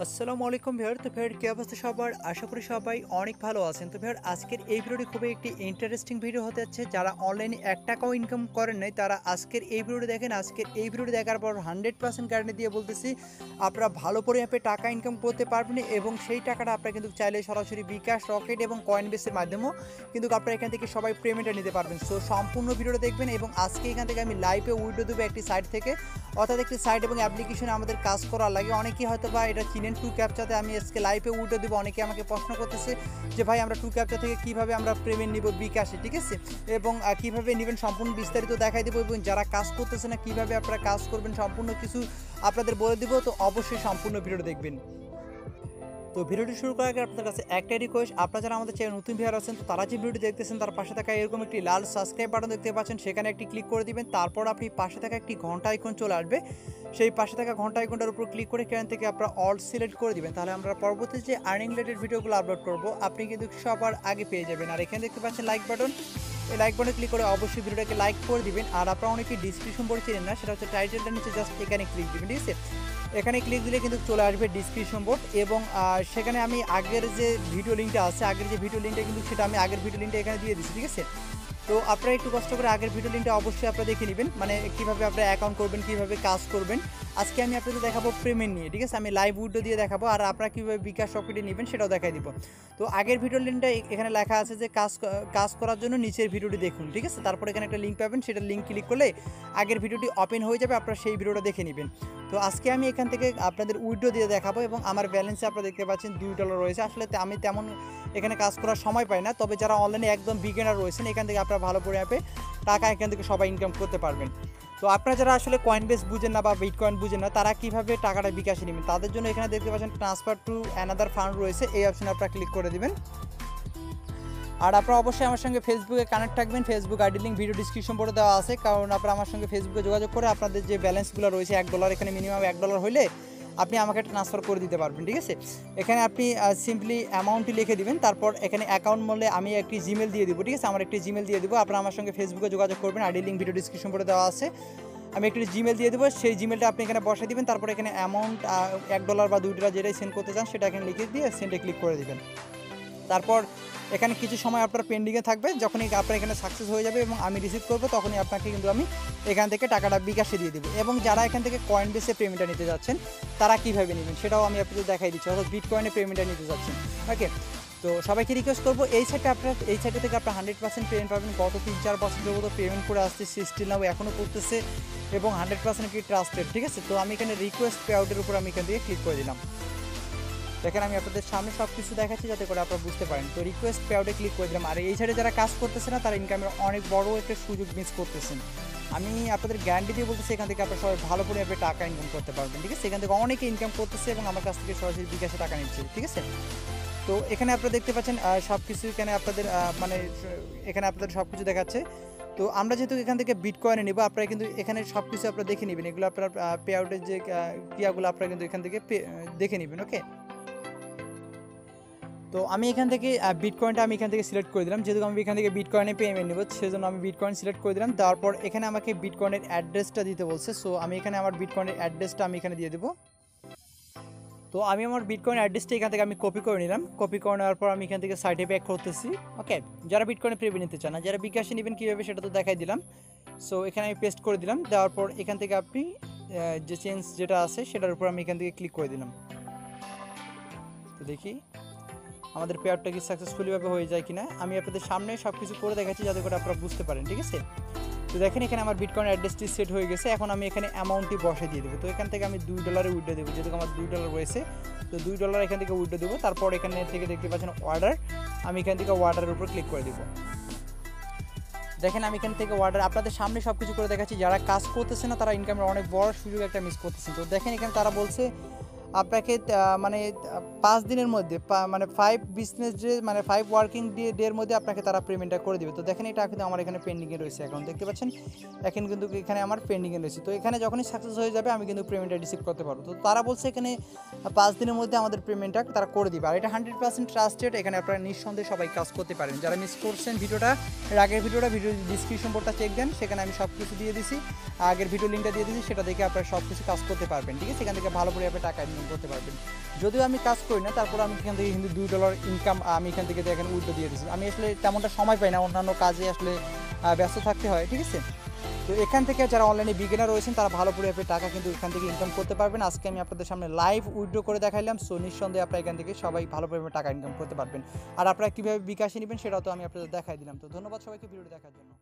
আসসালামু আলাইকুম ভিউয়ার। তো ভিউয়ার কি অবস্থা সবার? আশা করি সবাই অনেক ভালো আছেন। তো ভিউয়ার আজকের এই ভিডিওটি খুবই একটি ইন্টারেস্টিং ভিডিও হতে যাচ্ছে। যারা অনলাইনে ৳1 ইনকাম করেন নাই তারা আজকের এই ভিডিওটি দেখেন। আজকের এই ভিডিওটি দেখার পর 100% গ্যারান্টি দিয়ে বলতেছি আপনারা ভালো পরিমাপে টাকা ইনকাম করতে পারবেন এবং সেই টাকাটা আপনারা কিন্তু চাইলে সরাসরি বিকাশ, রকেট এবং কয়েনবেসের মাধ্যমেও কিন্তু আপনারা এখান থেকে সবাই পেমেন্টটা নিতে পারবেন। সো সম্পূর্ণ ভিডিওটা দেখবেন এবং আজকে এখান থেকে আমি লাইভে উইথড্র দেবো একটি সাইট থেকে, অর্থাৎ একটি সাইট এবং অ্যাপ্লিকেশনে আমাদের কাজ করার লাগে। অনেকেই হয়তো বা এটা চিনেন, টু ক্যাপচাতে আমি আজকে লাইভে উইথড্র দেবো। অনেকে আমাকে প্রশ্ন করতেছে যে ভাই আমরা টু ক্যাপচা থেকে কীভাবে আমরা পেমেন্ট নিব বিকাশে, ঠিক আছে, এবং কীভাবে নেবেন সম্পূর্ণ বিস্তারিত দেখাই দেবো এবং যারা কাজ করতেছে না কীভাবে আপনারা কাজ করবেন সম্পূর্ণ কিছু আপনাদের বলে দেবো। তো অবশ্যই সম্পূর্ণ ভিডিওটা দেখবেন। তো ভিডিওটি শুরু করার আগে আপনাদের কাছে একটাই রিকোয়েস্ট, আপনারা যারা আমাদের চ্যানেল নতুন ভিউয়ার আছেন তো তারা যে ভিডিওটি দেখতেছেন তার পাশে থাকা এরকম একটি লাল সাবস্ক্রাইব বাটন দেখতে পাচ্ছেন, সেখানে একটি ক্লিক করে দিবেন। তারপর আপনি পাশে থাকা একটি ঘন্টা আইকন চলে আসবে, সেই পাশে থাকা ঘন্টা আইকনটার উপর ক্লিক করে এখান থেকে আপনারা অল সিলেক্ট করে দিবেন। তাহলে আমরা পরবর্তী যে আর্নিং রিলেটেড ভিডিওগুলো আপলোড করবো আপনি কিন্তু সবার আগে পেয়ে যাবেন। আর এখানে দেখতে পাচ্ছেন লাইক বাটন, এই লাইক বাটনে ক্লিক করে অবশ্যই ভিডিওটাকে লাইক করে দিবেন। আর আপনারা অনেকেই ডিসক্রিপশন বোর্ড চেনেন না, সেটা হচ্ছে টাইটেলটার নিচে জাস্ট এখানে ক্লিক দিবেন, ঠিক আছে। এখানে ক্লিক দিলে কিন্তু চলে আসবে ডিসক্রিপশন বোর্ড এবং সেখানে আমি আগের যে ভিডিও লিঙ্কটা আছে, আগের যে ভিডিও লিঙ্কটা কিন্তু সেটা আমি আগের ভিডিও লিঙ্কটা এখানে দিয়ে দিচ্ছি, ঠিক আছে। তো আপনারা একটু কষ্ট করে আগের ভিডিও লিঙ্কটা অবশ্যই আপনারা দেখে নেবেন, মানে কীভাবে আপনারা অ্যাকাউন্ট করবেন, কীভাবে কাজ করবেন। আজকে আমি আপনাদের দেখাবো পেমেন্ট নিয়ে, ঠিক আছে। আমি লাইভ উইথড্র দিয়ে দেখাবো আর আপনারা কীভাবে বিকাশ রকেটে নেবেন সেটাও দেখাই দিব। তো আগের ভিডিও লিঙ্কটা এখানে লেখা আছে যে কাজ করার জন্য নিচের ভিডিওটি দেখুন, ঠিক আছে। তারপর এখানে একটা লিঙ্ক পাবেন, সেটা লিঙ্ক ক্লিক করলে আগের ভিডিওটি ওপেন হয়ে যাবে, আপনারা সেই ভিডিওটা দেখে নেবেন। তো আজকে আমি এখান থেকে আপনাদের উইথড্র দিয়ে দেখাবো এবং আমার ব্যালেন্সে আপনারা দেখতে পাচ্ছেন $2 রয়েছে। আসলে আমি তেমন এখানে কাজ করার সময় পাই না, তবে যারা অনলাইনে একদম বিগিনার রয়েছেন এখান থেকে আপনারা ভালো করে অ্যাপে টাকা এখান থেকে সবাই ইনকাম করতে পারবেন। তো আপনারা যারা আসলে কয়েনবেস বুঝেন না বা বিটকয়েন বুঝেন না তারা কীভাবে টাকাটা বিকাশে নেবেন তাদের জন্য এখানে দেখতে পাচ্ছেন ট্রান্সফার টু অ্যানাদার ফান্ড রয়েছে, এই অপশনে আপনারা ক্লিক করে দেবেন। আর আপনারা অবশ্যই আমার সঙ্গে ফেসবুকে কানেক্ট থাকবেন, Facebook ID link video description বোর্ডে দেওয়া আছে, কারণ আপনারা আমার সঙ্গে ফেসবুকে যোগাযোগ করে আপনাদের যে ব্যালেন্সগুলো রয়েছে $1, এখানে মিনিমাম $1 হলে আপনি আমাকে ট্রান্সফার করে দিতে পারবেন, ঠিক আছে। এখানে আপনি সিম্পলি অ্যামাউন্টটি লিখে দিবেন, তারপর এখানে অ্যাকাউন্ট বললে আমি একটি জিমেল দিয়ে দিব, ঠিক আছে। আমার একটি জিমেল দিয়ে দেবো, আপনারা আমার সঙ্গে ফেসবুকে যোগাযোগ করবেন, আইডি লিঙ্ক ভিডিও ডিসক্রিপশন বোর্ডে দেওয়া আছে। আমি একটি জিমেল দিয়ে দেবো, সেই জিমেলটা আপনি এখানে বসে দিবেন, তারপর এখানে অ্যামাউন্ট $1 বা $2 যেটাই সেন্ড করতে চান সেটা এখানে লিখে দিয়ে সেন্ডে ক্লিক করে দিবেন। তারপর এখানে কিছু সময় আপনার পেন্ডিংয়ে থাকবে, যখনই আপনার এখানে সাকসেস হয়ে যাবে এবং আমি রিসিভ করবো তখনই আপনাকে কিন্তু আমি এখান থেকে টাকাটা বিকাশে দিয়ে দেবো। এবং যারা এখান থেকে কয়েনবেসে পেমেন্টটা নিতে যাচ্ছেন তারা কীভাবে নেবেন সেটাও আমি আপনাদের দেখাই দিচ্ছি, অর্থাৎ বিটকয়েনে পেমেন্টটা নিতে যাচ্ছেন, ওকে। তো সবাইকে রিকোয়েস্ট করবো এই সাইটে থেকে আপনার 100% পেমেন্ট পাবেন। গত 3-4 বছর যাবত পেমেন্ট করে আসছে, স্টিল নাও এখনও করতেছে এবং 100% কি ট্রাস্টেড, ঠিক আছে। তো আমি এখানে রিকোয়েস্ট পে আউটের উপর আমি এখান থেকে ক্লিক করে দিলাম। দেখেন আমি আপনাদের সামনে সব কিছু দেখাচ্ছি যাতে করে আপনারা বুঝতে পারেন। তো রিকোয়েস্ট পে আউটে ক্লিক করে দিলাম। আর এই সাইডে যারা কাজ করতেছে না তারা ইনকামের অনেক বড় একটা সুযোগ মিস করতেছেন। আমি আপনাদের গ্যারান্টি দিয়ে বলতেছি এখান থেকে আপনারা সবাই ভালো পরিমাণে টাকা ইনকাম করতে পারবেন, ঠিক আছে। এখান থেকে অনেকে ইনকাম করতেছে এবং আমার কাছ থেকে সরাসরি বিকাশে টাকা নিচ্ছে, ঠিক আছে। তো এখানে আপনারা দেখতে পাচ্ছেন সব কিছু এখানে আপনাদের এখানে আপনাদের সব কিছু দেখাচ্ছে। তো আমরা যেহেতু এখান থেকে বিটকয়েনে নেব, আপনারা কিন্তু এখানে সব কিছু আপনারা দেখে নেবেন, এগুলো আপনারা পে আউটের যে ক্রিয়াগুলো আপনারা কিন্তু এখান থেকে দেখে নেবেন, ওকে। তো আমি এখান থেকে বিটকয়েনটা আমি এখান থেকে সিলেক্ট করে দিলাম, যেহেতু আমি এখান থেকে বিটকয়েনে পেমেন্ট নেব সেজন্য আমি বিটকয়েন সিলেক্ট করে দিলাম। তারপর এখানে আমাকে বিটকয়েনের অ্যাড্রেসটা দিতে বলছে, সো আমি এখানে আমার বিটকয়েনের অ্যাড্রেসটা আমি এখানে দিয়ে দেবো। তো আমি আমার বিটকয়েন অ্যাড্রেসটা এখান থেকে আমি কপি করে নিলাম, কপি করে নেওয়ার পর আমি এখান থেকে সাইটে ব্যাক করতেছি, ওকে। যারা বিটকয়েনে পেমেন্ট নিতে চান না, যারা বিকাশে নেবেন কীভাবে সেটা তো দেখাই দিলাম। সো এখানে আমি পেস্ট করে দিলাম, দেওয়ার পর এখান থেকে আপনি যে চেঞ্জ যেটা আছে সেটার উপর আমি এখান থেকে ক্লিক করে দিলাম। তো দেখি আমাদের পেয়ারটা কি সাকসেসফুলিভাবে হয়ে যায় কিনা। আমি আপনাদের সামনে সব কিছু করে দেখাচ্ছি যাতে করে আপনারা বুঝতে পারেন, ঠিক আছে। তো দেখেন এখানে আমার বিটকয়েন অ্যাড্রেসটি সেট হয়ে গেছে, এখন আমি এখানে অ্যামাউন্টটি বসে দিয়ে দেবো। তো এখান থেকে আমি $2 উইথড্র দেবো, যেহেতু আমার $2 রয়েছে, তো $2 এখান থেকে উইথড্র দেবো। তারপর এখানে থেকে দেখতে পাচ্ছেন অর্ডার, আমি এখান থেকে অর্ডারের উপর ক্লিক করে দেবো। দেখেন আমি এখান থেকে অর্ডার আপনাদের সামনে সব কিছু করে দেখাচ্ছি। যারা কাজ করতেছে না তারা ইনকামের অনেক বড় সুযোগ একটা মিস করতেছেন। তো দেখেন এখানে তারা বলছে আপনাকে 5 দিনের মধ্যে 5 বিজনেস ডে 5 ওয়ার্কিং ডের মধ্যে আপনাকে তারা পেমেন্টটা করে দেবে। তো দেখেন এটা কিন্তু আমার এখানে পেন্ডিংয়ে রয়েছে, এখন দেখতে পাচ্ছেন এখন কিন্তু এখানে আমার পেন্ডিংয়ে রয়েছে। তো এখানে যখনই সাকসেস হয়ে যাবে আমি কিন্তু পেমেন্টটা রিসিভ করতে পারবো। তো তারা বলছে এখানে 5 দিনের মধ্যে আমাদের পেমেন্টটা তারা করে দিবে, আর এটা 100% ট্রাস্টেড। এখানে আপনারা নিঃসন্দেহে সবাই কাজ করতে পারেন। যারা মিস করছেন ভিডিওটা, আগের ভিডিও ডিসক্রিপশন বোর্ডটা চেক দেন, সেখানে আমি সব কিছু দিয়ে দিছি, আগের ভিডিও লিঙ্কটা দিয়ে দিছি, সেটা দেখে আপনারা সব কিছু কাজ করতে পারবেন, ঠিক আছে। এখান থেকে ভালো করে টাকা ইনকাম করতে পারবেন। যদিও আমি কাজ করি না, তারপর আমি এখান থেকে কিন্তু $2 ইনকাম আমি এখান থেকে দেখেন উইথড্র দিয়ে দিচ্ছি। আমি আসলে তেমনটা সময় পাই না, অন্যান্য কাজে আসলে ব্যস্ত থাকতে হয়, ঠিক আছে? তো এখান থেকে যারা অনলাইনে বিগিনার রয়েছেন তারা ভালো পরিমাণে টাকা কিন্তু এখান থেকে ইনকাম করতে পারবেন। আজকে আমি আপনাদের সামনে লাইভ উইথড্র করে দেখাইলাম। সো নিঃসন্দেহে আপনারা এখান থেকে সবাই ভালো পরিমাণে টাকা ইনকাম করতে পারবেন। আর আপনারা কীভাবে বিকাশে নেবেন সেটাও তো আমি আপনাদের দেখাই দিলাম। তো ধন্যবাদ সবাইকে ভিডিওটি দেখার জন্য।